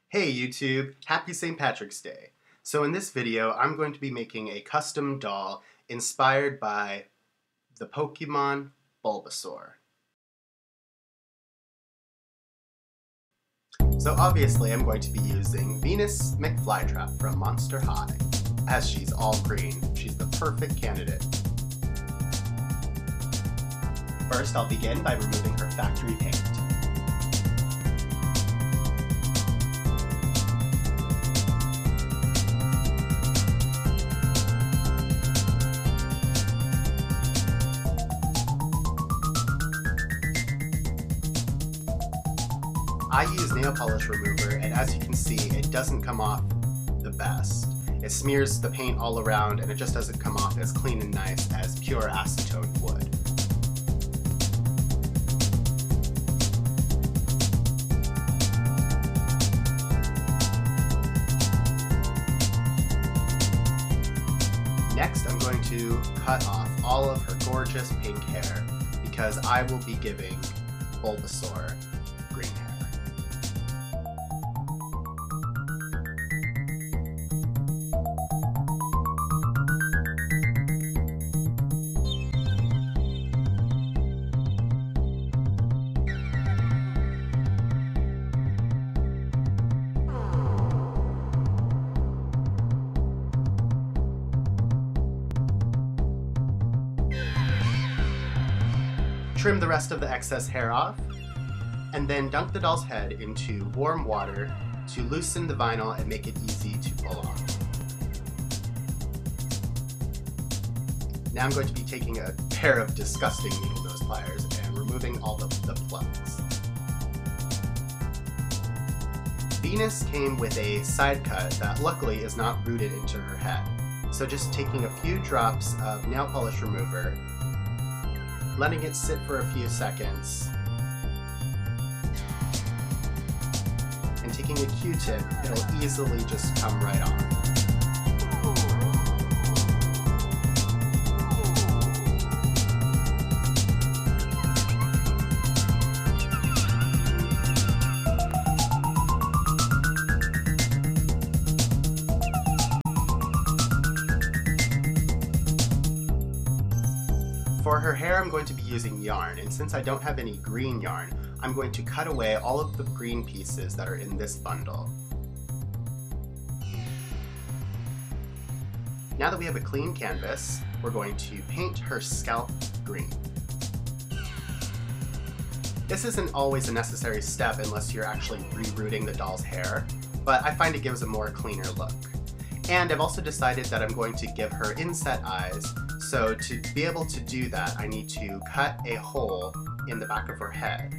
Hey YouTube, happy St. Patrick's Day. So in this video, I'm going to be making a custom doll inspired by the Pokemon Bulbasaur. So obviously I'm going to be using Venus McFlytrap from Monster High. As she's all green, she's the perfect candidate. First, I'll begin by removing her factory paint. I use nail polish remover, and as you can see, it doesn't come off the best. It smears the paint all around, and it just doesn't come off as clean and nice as pure acetone would. Next, I'm going to cut off all of her gorgeous pink hair, because I will be giving Bulbasaur green hair. Trim the rest of the excess hair off, and then dunk the doll's head into warm water to loosen the vinyl and make it easy to pull off. Now I'm going to be taking a pair of disgusting needle nose pliers and removing all of the plugs. Venus came with a side cut that luckily is not rooted into her head, so just taking a few drops of nail polish remover, letting it sit for a few seconds, and taking a Q-tip, it'll easily just come right off. For her hair, I'm going to be using yarn, and since I don't have any green yarn, I'm going to cut away all of the green pieces that are in this bundle. Now that we have a clean canvas, we're going to paint her scalp green. This isn't always a necessary step unless you're actually rerouting the doll's hair, but I find it gives a more cleaner look. And I've also decided that I'm going to give her inset eyes, so to be able to do that, I need to cut a hole in the back of her head.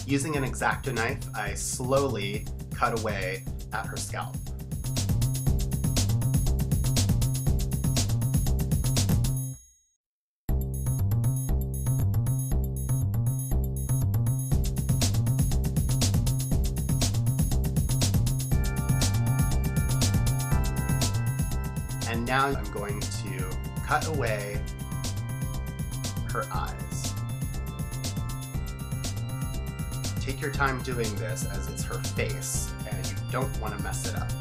Using an X-Acto knife, I slowly cut away at her scalp. And now I'm going to cut away her eyes. Take your time doing this as it's her face and you don't want to mess it up.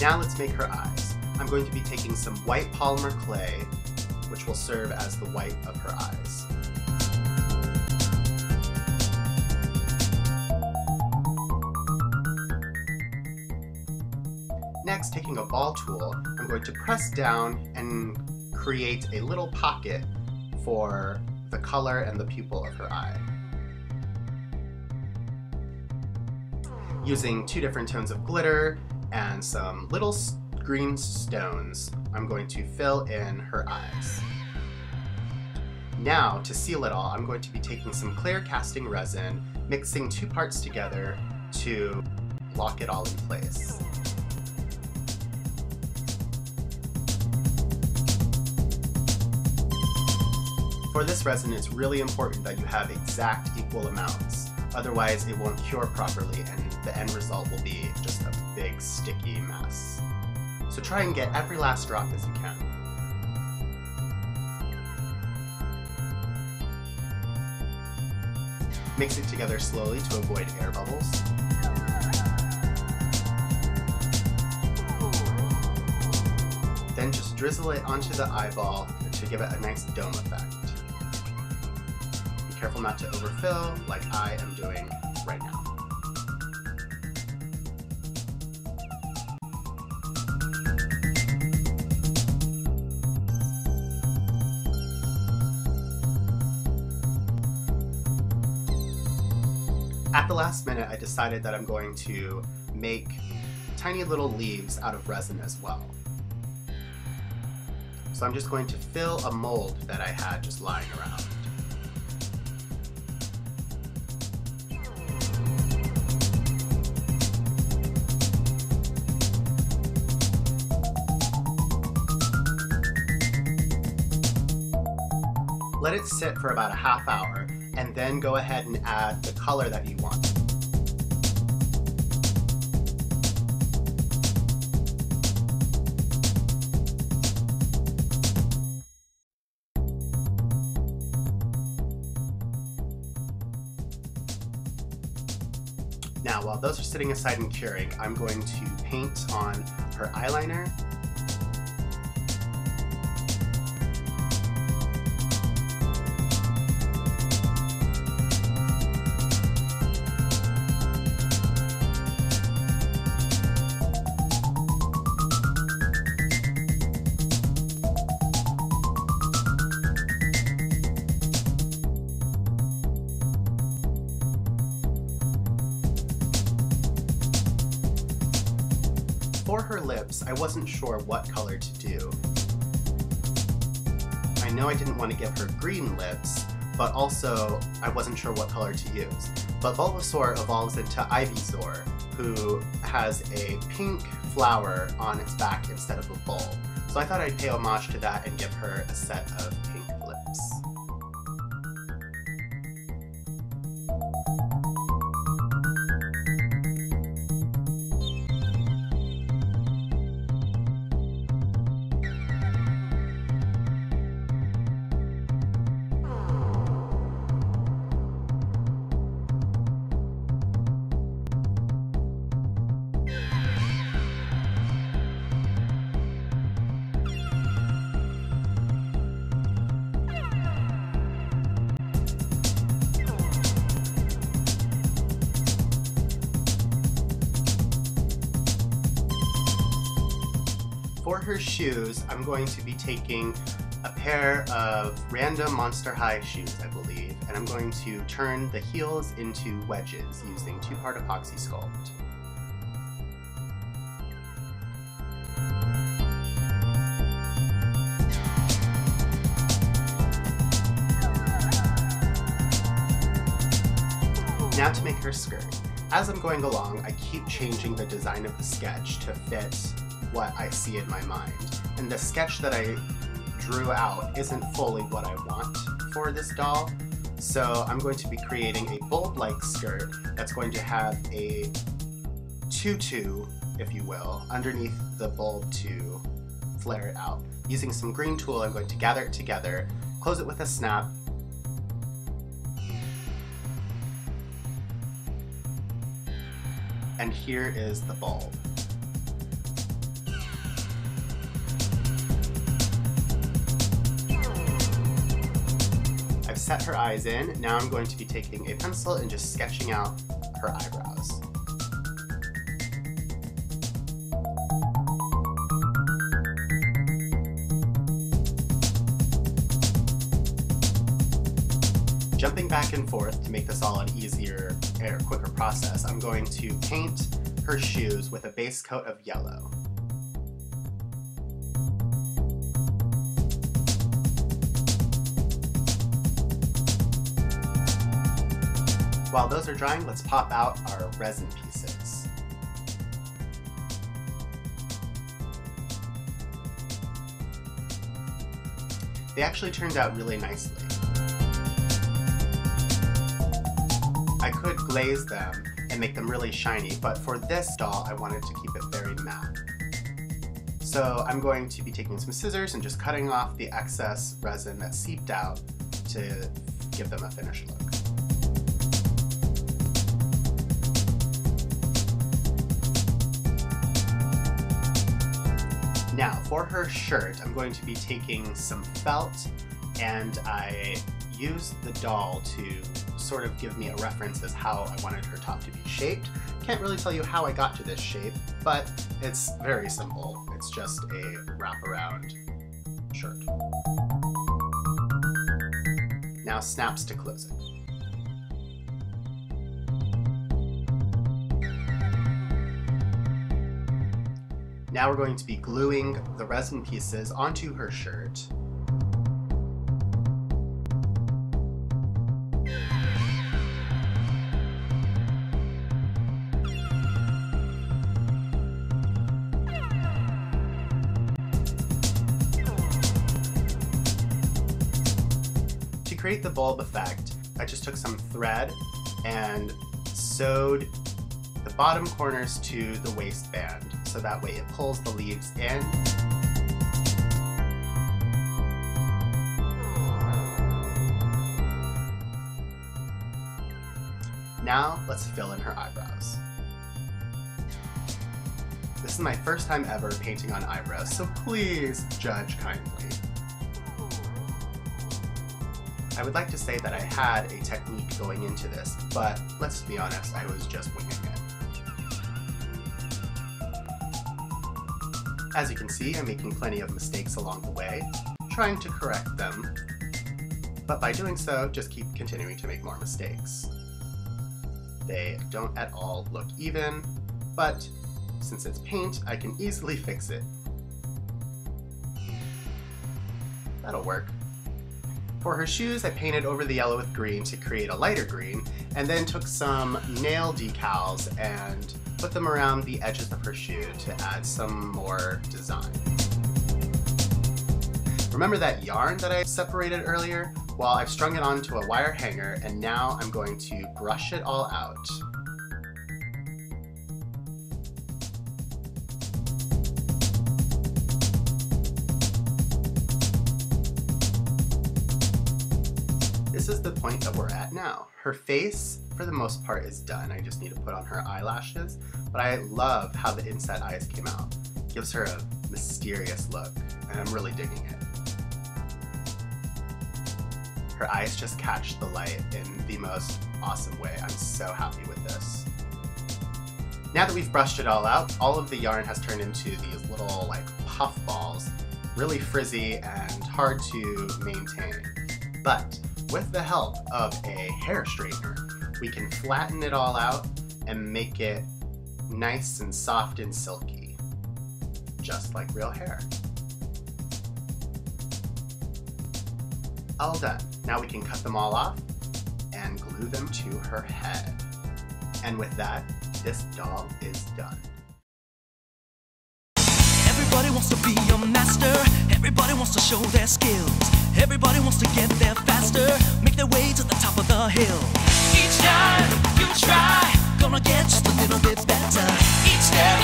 Now let's make her eyes. I'm going to be taking some white polymer clay, which will serve as the white of her eyes. Next, taking a ball tool, I'm going to press down and create a little pocket for the color and the pupil of her eye. Using 2 different tones of glitter and some little green stones, I'm going to fill in her eyes. Now, to seal it all, I'm going to be taking some clear casting resin, mixing 2 parts together to lock it all in place. For this resin, it's really important that you have exact equal amounts. Otherwise, it won't cure properly and the end result will be just a big sticky mess. So try and get every last drop as you can. Mix it together slowly to avoid air bubbles. Then just drizzle it onto the eyeball to give it a nice dome effect. Be careful not to overfill, like I am doing right now. At the last minute, I decided that I'm going to make tiny little leaves out of resin as well. So I'm just going to fill a mold that I had just lying around. Let it sit for about a half hour, and then go ahead and add the color that you want. Now, while those are sitting aside and curing, I'm going to paint on her eyeliner. For her lips, I wasn't sure what color to do. I know I didn't want to give her green lips, but also I wasn't sure what color to use. But Bulbasaur evolves into Ivysaur, who has a pink flower on its back instead of a bulb. So I thought I'd pay homage to that and give her a set of pink lips. For her shoes, I'm going to be taking a pair of random Monster High shoes, I believe, and I'm going to turn the heels into wedges using 2-part epoxy sculpt. Now to make her skirt. As I'm going along, I keep changing the design of the sketch to fit what I see in my mind. And the sketch that I drew out isn't fully what I want for this doll. So I'm going to be creating a bulb-like skirt that's going to have a tutu, if you will, underneath the bulb to flare it out. Using some green tulle, I'm going to gather it together, close it with a snap, and here is the bulb. I've set her eyes in. Now I'm going to be taking a pencil and just sketching out her eyebrows. Jumping back and forth to make this all an easier or quicker process, I'm going to paint her shoes with a base coat of yellow. While those are drying, let's pop out our resin pieces. They actually turned out really nicely. I could glaze them and make them really shiny, but for this doll, I wanted to keep it very matte. So I'm going to be taking some scissors and just cutting off the excess resin that seeped out to give them a finished look. Now, for her shirt, I'm going to be taking some felt, and I used the doll to sort of give me a reference as how I wanted her top to be shaped. Can't really tell you how I got to this shape, but it's very simple. It's just a wraparound shirt. Now snaps to close it. Now we're going to be gluing the resin pieces onto her shirt. To create the bulb effect, I just took some thread and sewed the bottom corners to the waistband, so that way it pulls the leaves in. Now let's fill in her eyebrows. This is my first time ever painting on eyebrows, so please judge kindly. I would like to say that I had a technique going into this, but let's be honest, I was just winging it. As you can see, I'm making plenty of mistakes along the way, trying to correct them, but by doing so, just keep continuing to make more mistakes. They don't at all look even, but since it's paint, I can easily fix it. That'll work. For her shoes, I painted over the yellow with green to create a lighter green, and then took some nail decals and put them around the edges of her shoe to add some more design. Remember that yarn that I separated earlier? Well, I've strung it onto a wire hanger, and now I'm going to brush it all out. This is the point that we're at now. Her face, for the most part, is done. I just need to put on her eyelashes, but I love how the inset eyes came out. Gives her a mysterious look, and I'm really digging it. Her eyes just catch the light in the most awesome way. I'm so happy with this. Now that we've brushed it all out, all of the yarn has turned into these little like puff balls, really frizzy and hard to maintain. But with the help of a hair straightener, we can flatten it all out and make it nice and soft and silky, just like real hair. All done. Now we can cut them all off and glue them to her head. And with that, this doll is done. Everybody wants to be a master. Everybody wants to show their skills. Everybody wants to get there faster, make their way to the top of the hill. Each time you try, gonna get just a little bit better. Each step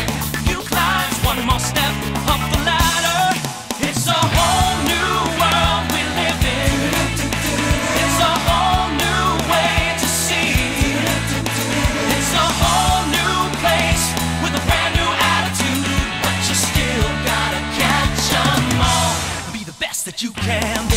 you climb, one more step up the ladder. It's a whole new world we live in. It's a whole new way to see. It's a whole new place with a brand new attitude, but you still gotta catch 'em all. Be the best that you can be.